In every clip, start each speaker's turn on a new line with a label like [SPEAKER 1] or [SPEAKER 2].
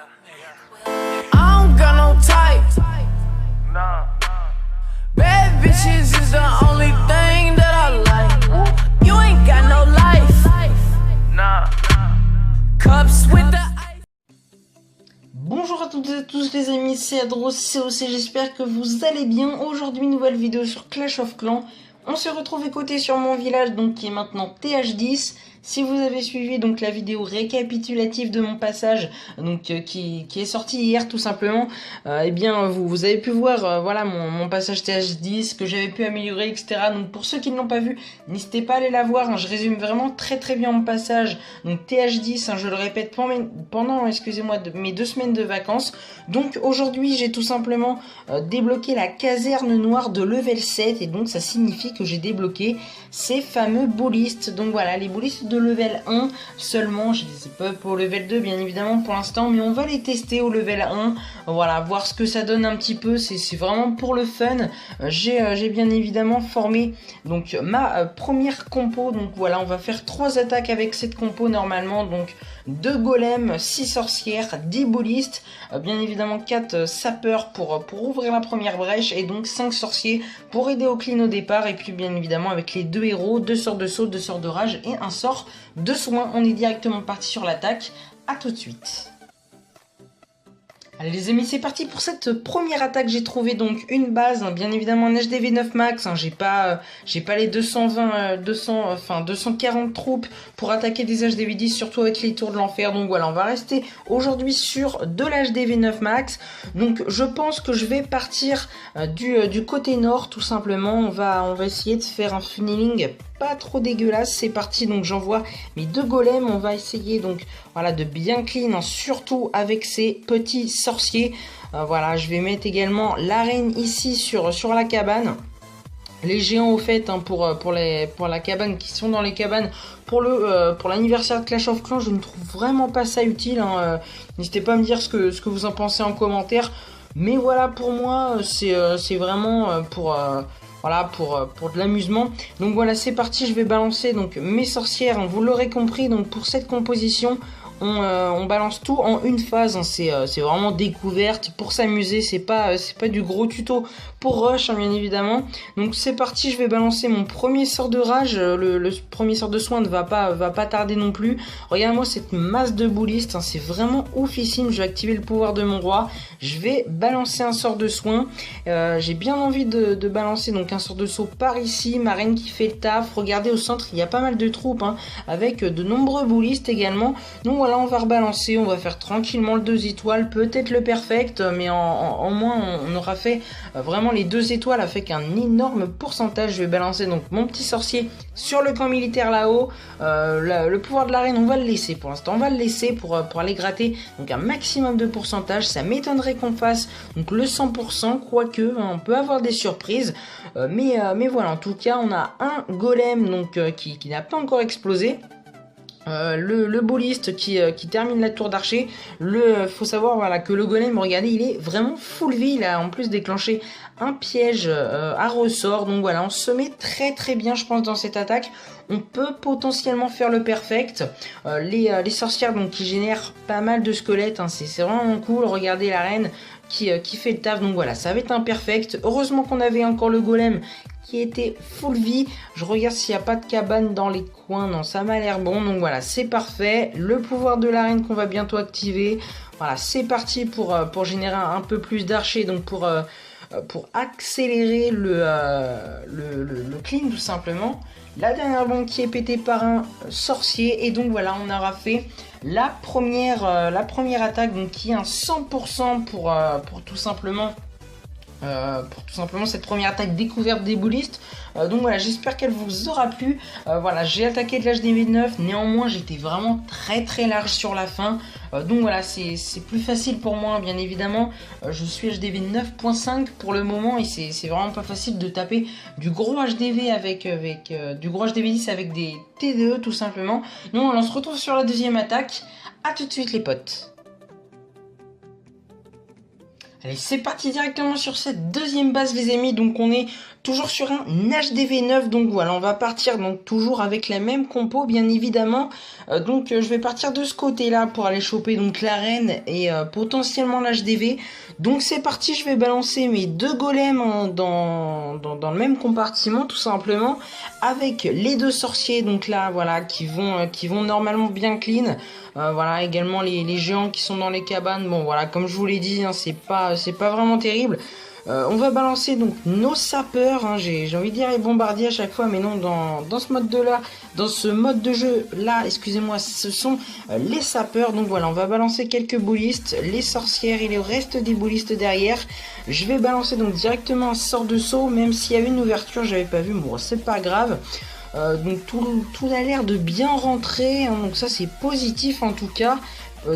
[SPEAKER 1] I don't got no type. Bad bitches is the only thing that I like. You ain't got no life. Cups with the ice.
[SPEAKER 2] Bonjour à toutes et à tous les amis, c'est Adros, c'est OC, j'espère que vous allez bien. Aujourd'hui, nouvelle vidéo sur Clash of Clans. On se retrouve écouté sur mon village, donc qui est maintenant TH10. Si vous avez suivi donc la vidéo récapitulative de mon passage, donc qui est sortie hier tout simplement, eh bien vous avez pu voir voilà mon passage TH10 que j'avais pu améliorer, etc. Donc pour ceux qui ne l'ont pas vu, n'hésitez pas à aller la voir. Hein, je résume vraiment très bien mon passage. Donc TH10, hein, je le répète pendant excusez-moi mes 2 semaines de vacances. Donc aujourd'hui j'ai tout simplement débloqué la caserne noire de level 7 et donc ça signifie que j'ai débloqué ces fameux ballistes. Donc voilà, les ballistes de level 1 seulement, je les ai pas pour level 2 bien évidemment pour l'instant, mais on va les tester au level 1, voilà, voir ce que ça donne un petit peu, c'est vraiment pour le fun. J'ai bien évidemment formé donc ma première compo, donc voilà, on va faire 3 attaques avec cette compo normalement, donc 2 golems, 6 sorcières, 10 ballistes, bien évidemment 4 sapeurs pour ouvrir la première brèche et donc 5 sorciers pour aider au clean au départ, et puis bien évidemment avec les 2 héros, 2 sorts de saut, 2 sorts de rage et un sort de soin. On est directement parti sur l'attaque, à tout de suite. Allez les amis, c'est parti pour cette première attaque. J'ai trouvé donc une base, hein, bien évidemment en HDV 9 max, hein, j'ai pas les 240 troupes pour attaquer des HDV 10, surtout avec les tours de l'enfer. Donc voilà, on va rester aujourd'hui sur de l'HDV 9 max. Donc je pense que je vais partir du côté nord tout simplement. On va essayer de faire un funneling pas trop dégueulasse. C'est parti, donc j'envoie mes 2 golems. On va essayer donc voilà de bien clean, hein, surtout avec ces petits sorciers. Voilà, je vais mettre également l'arène ici sur la cabane. Les géants au fait, hein, pour la cabane, qui sont dans les cabanes pour l'anniversaire de Clash of Clans, je ne trouve vraiment pas ça utile. Hein. N'hésitez pas à me dire ce que vous en pensez en commentaire. Mais voilà, pour moi c'est vraiment voilà, pour de l'amusement. Donc voilà, c'est parti, je vais balancer donc mes sorcières, hein, vous l'aurez compris. Donc pour cette composition, on balance tout en une phase, hein. C'est vraiment découverte pour s'amuser, c'est pas du gros tuto pour rush, hein, bien évidemment. Donc c'est parti, je vais balancer mon premier sort de rage. Le premier sort de soin ne va pas tarder non plus. Regarde-moi cette masse de ballistes, hein, c'est vraiment oufissime. Je vais activer le pouvoir de mon roi, je vais balancer un sort de soin. J'ai bien envie de balancer donc un sort de saut par ici, ma reine qui fait le taf. Regardez au centre, il y a pas mal de troupes, hein, avec de nombreux ballistes également. Donc voilà, on va rebalancer, on va faire tranquillement le 2 étoiles, peut-être le perfect, mais en moins on aura fait vraiment les 2 étoiles avec un énorme pourcentage. Je vais balancer donc mon petit sorcier sur le camp militaire là-haut. Le pouvoir de l'arène, on va le laisser pour l'instant, on va le laisser pour aller gratter donc un maximum de pourcentage. Ça m'étonnerait qu'on fasse donc le 100%, quoique hein, on peut avoir des surprises, mais voilà, en tout cas on a un golem donc qui n'a pas encore explosé. Le balliste qui termine la tour d'archer. Faut savoir voilà que le golem, regardez, il est vraiment full vie. Il a en plus déclenché un piège à ressort. Donc voilà, on se met très bien, je pense, dans cette attaque. On peut potentiellement faire le perfect. Les sorcières donc qui génèrent pas mal de squelettes, hein, c'est vraiment cool. Regardez la reine qui fait le taf. Donc voilà, ça va être un perfect. Heureusement qu'on avait encore le golem qui était full vie. Je regarde s'il n'y a pas de cabane dans les coins. Non, ça m'a l'air bon. Donc voilà, c'est parfait. Le pouvoir de l'arène qu'on va bientôt activer. Voilà, c'est parti pour générer un peu plus d'archers. Donc pour accélérer le clean tout simplement. La dernière bombe qui est pétée par un sorcier. Et donc voilà, on aura fait la première attaque. Donc qui est un 100% pour tout simplement cette première attaque découverte des ballistes. Donc voilà, j'espère qu'elle vous aura plu. Voilà, j'ai attaqué de l'HDV 9, néanmoins j'étais vraiment très large sur la fin. Donc voilà, c'est plus facile pour moi, bien évidemment. Je suis HDV 9.5 pour le moment et c'est vraiment pas facile de taper du gros HDV avec du gros HDV 10 avec des TDE tout simplement. Donc on se retrouve sur la deuxième attaque. A tout de suite les potes. Allez, c'est parti directement sur cette deuxième base les amis, donc on est toujours sur un HDV9, donc voilà, on va partir donc toujours avec la même compo bien évidemment, je vais partir de ce côté là pour aller choper donc l'arène et potentiellement l'HDV, donc c'est parti, je vais balancer mes deux golems dans le même compartiment tout simplement, avec les deux sorciers donc là voilà qui vont normalement bien clean. Voilà, également les géants qui sont dans les cabanes. Bon voilà, comme je vous l'ai dit, hein, c'est pas vraiment terrible. On va balancer donc nos sapeurs, hein, j'ai envie de dire les bombardiers à chaque fois, mais non, dans ce mode de jeu là, excusez-moi, ce sont les sapeurs. Donc voilà, on va balancer quelques boulistes, les sorcières et le reste des boulistes derrière. Je vais balancer donc directement un sort de saut, même s'il y a une ouverture, j'avais pas vu, bon c'est pas grave. Donc tout a l'air de bien rentrer, hein, donc ça c'est positif en tout cas.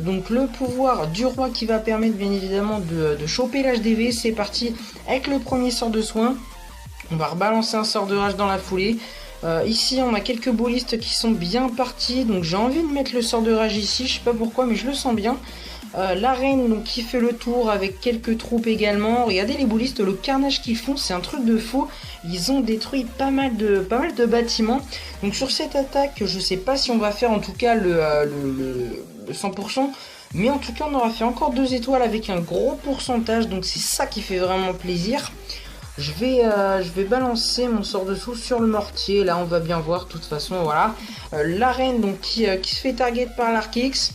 [SPEAKER 2] Donc le pouvoir du roi qui va permettre bien évidemment de choper l'HDV. C'est parti avec le premier sort de soin. On va rebalancer un sort de rage dans la foulée. Ici on a quelques boulistes qui sont bien partis, donc j'ai envie de mettre le sort de rage ici, je sais pas pourquoi mais je le sens bien. L'arène donc qui fait le tour avec quelques troupes également. Regardez les boulistes, le carnage qu'ils font, c'est un truc de fou. Ils ont détruit pas mal de bâtiments. Donc sur cette attaque, je sais pas si on va faire en tout cas le 100%. Mais en tout cas on aura fait encore 2 étoiles avec un gros pourcentage. Donc c'est ça qui fait vraiment plaisir. Je vais balancer mon sort de saut sur le mortier. Là on va bien voir de toute façon, voilà. L'arène donc qui se fait target par l'Arkix.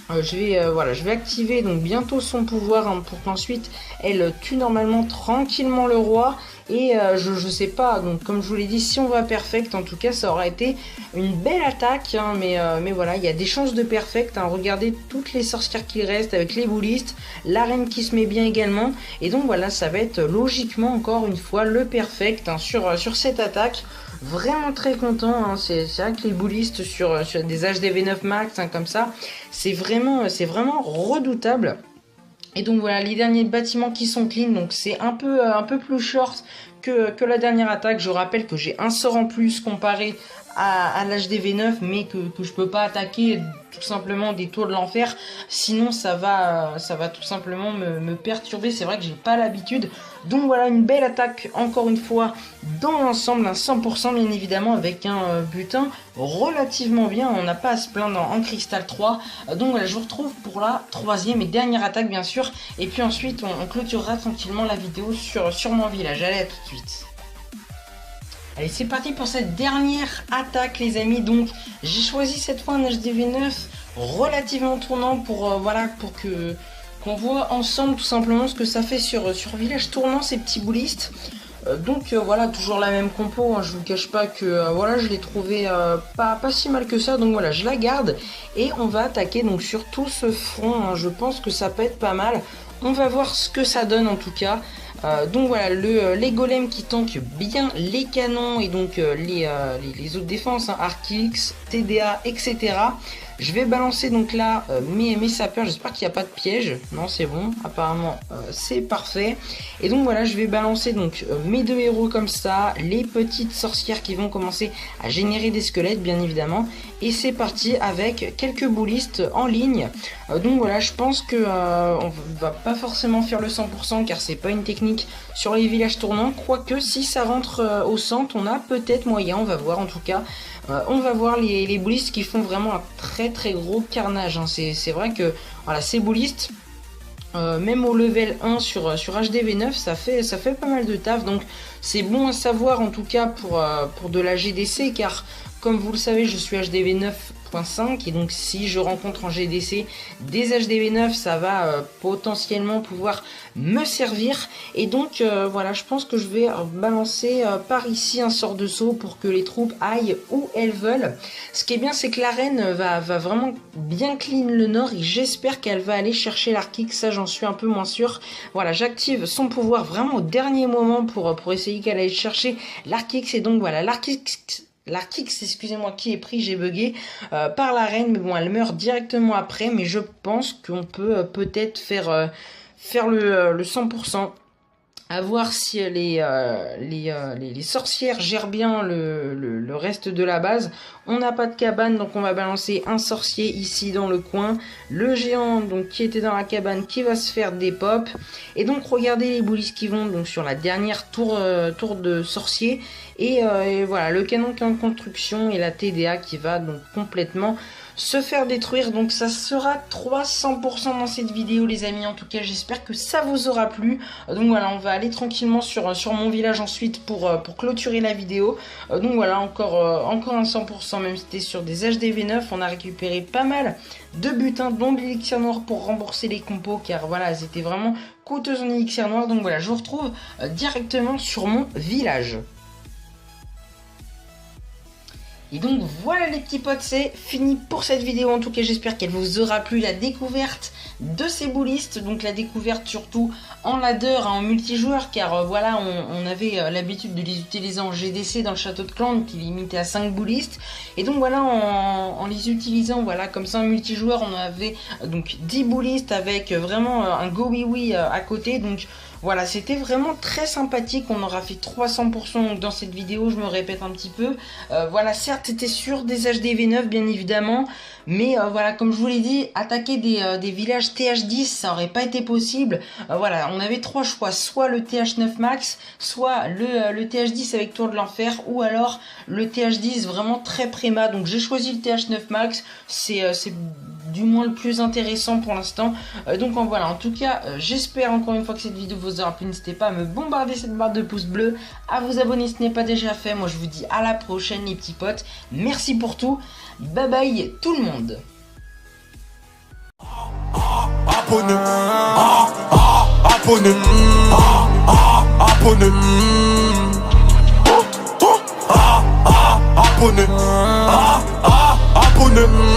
[SPEAKER 2] Je vais activer donc bientôt son pouvoir, hein, pour qu'ensuite elle tue normalement tranquillement le roi. Et je sais pas, donc comme je vous l'ai dit, si on va perfect, en tout cas ça aura été une belle attaque, hein, mais voilà, il y a des chances de perfect, hein. Regardez toutes les sorcières qui restent avec les boulistes, l'arène qui se met bien également, et donc voilà, ça va être logiquement encore une fois le perfect, hein, sur cette attaque. Vraiment très content, hein. C'est vrai que les boulistes sur des HDV9 max, hein, comme ça, c'est vraiment redoutable. Et donc voilà, les derniers bâtiments qui sont clean, donc c'est un peu plus short que la dernière attaque. Je rappelle que j'ai un sort en plus comparé à l'HDV9, mais que je peux pas attaquer tout simplement des tours de l'enfer, sinon ça va tout simplement me perturber. C'est vrai que j'ai pas l'habitude, donc voilà, une belle attaque encore une fois dans l'ensemble, un 100% bien évidemment, avec un butin relativement bien, on n'a pas à se plaindre en cristal 3. Donc voilà, je vous retrouve pour la troisième et dernière attaque bien sûr, et puis ensuite on clôturera tranquillement la vidéo sur mon village. Allez, à tout de suite. Allez, c'est parti pour cette dernière attaque les amis. Donc j'ai choisi cette fois un HDV9 relativement tournant pour qu'on voit ensemble tout simplement ce que ça fait sur village tournant, ces petits boulistes. Voilà, toujours la même compo, hein. Je vous cache pas que voilà, je l'ai trouvé pas si mal que ça, donc voilà, je la garde et on va attaquer donc sur tout ce front, hein. Je pense que ça peut être pas mal, on va voir ce que ça donne en tout cas. Donc voilà, les golems qui tankent bien les canons et donc les autres défenses, hein, Archix, TDA, etc. Je vais balancer donc là mes sapeurs, j'espère qu'il n'y a pas de piège. Non, c'est bon, apparemment c'est parfait. Et donc voilà, je vais balancer donc mes deux héros comme ça, les petites sorcières qui vont commencer à générer des squelettes bien évidemment. Et c'est parti avec quelques boulistes en ligne. Donc voilà, je pense que on va pas forcément faire le 100% car c'est pas une technique sur les villages tournants. Quoique si ça rentre au centre, on a peut-être moyen, on va voir en tout cas. On va voir les boulistes qui font vraiment un très gros carnage, hein. C'est vrai que voilà, ces boulistes, même au level 1 sur HDV9, ça fait pas mal de taf, donc c'est bon à savoir en tout cas pour de la GDC, car comme vous le savez, je suis HDV 9.5 et donc si je rencontre en GDC des HDV 9, ça va potentiellement pouvoir me servir. Et donc voilà, je pense que je vais balancer par ici un sort de saut pour que les troupes aillent où elles veulent. Ce qui est bien, c'est que l'arène va vraiment bien clean le nord et j'espère qu'elle va aller chercher l'Arkix, ça j'en suis un peu moins sûr. Voilà, j'active son pouvoir vraiment au dernier moment pour essayer qu'elle aille chercher l'Arkix. Et donc voilà, l'Arkix, excusez-moi, qui est pris, j'ai bugué, par la reine, mais bon, elle meurt directement après, mais je pense qu'on peut peut-être faire le 100%. À voir si les sorcières gèrent bien le reste de la base. On n'a pas de cabane, donc on va balancer un sorcier ici dans le coin. Le géant donc qui était dans la cabane qui va se faire des pops. Et donc regardez les boulisses qui vont donc sur la dernière tour de sorcier. Et voilà, le canon qui est en construction et la TDA qui va donc complètement se faire détruire. Donc ça sera 300% dans cette vidéo les amis. En tout cas j'espère que ça vous aura plu. Donc voilà, on va aller tranquillement sur mon village ensuite pour clôturer la vidéo. Donc voilà, encore un 100%, même si c'était sur des HDV9. On a récupéré pas mal de butins, dont de l'élixir noir pour rembourser les compos, car voilà, elles étaient vraiment coûteuses en élixir noir. Donc voilà, je vous retrouve directement sur mon village. Et donc voilà les petits potes, c'est fini pour cette vidéo. En tout cas j'espère qu'elle vous aura plu, la découverte de ces boulistes. Donc la découverte surtout en ladder, en multijoueur, car voilà on avait l'habitude de les utiliser en GDC dans le château de clan qui est limité à 5 boulistes. Et donc voilà en les utilisant voilà comme ça en multijoueur, on avait donc 10 boulistes avec vraiment un go oui oui à côté. Donc voilà, c'était vraiment très sympathique. On aura fait 300% dans cette vidéo, je me répète un petit peu. Voilà, certes, c'était sur des HDV9, bien évidemment. Mais voilà, comme je vous l'ai dit, attaquer des villages TH10, ça aurait pas été possible. Voilà, on avait 3 choix. Soit le TH9 max, soit le TH10 avec tour de l'enfer, ou alors le TH10 vraiment très préma. Donc j'ai choisi le TH9 max. C'est du moins le plus intéressant pour l'instant. Donc voilà, en tout cas, j'espère encore une fois que cette vidéo vous aura plu. N'hésitez pas à me bombarder cette barre de pouces bleus, à vous abonner si ce n'est pas déjà fait. Moi je vous dis à la prochaine les petits potes. Merci pour tout. Bye bye tout le monde.
[SPEAKER 3] Abonné, abonné, abonné, abonné, abonné.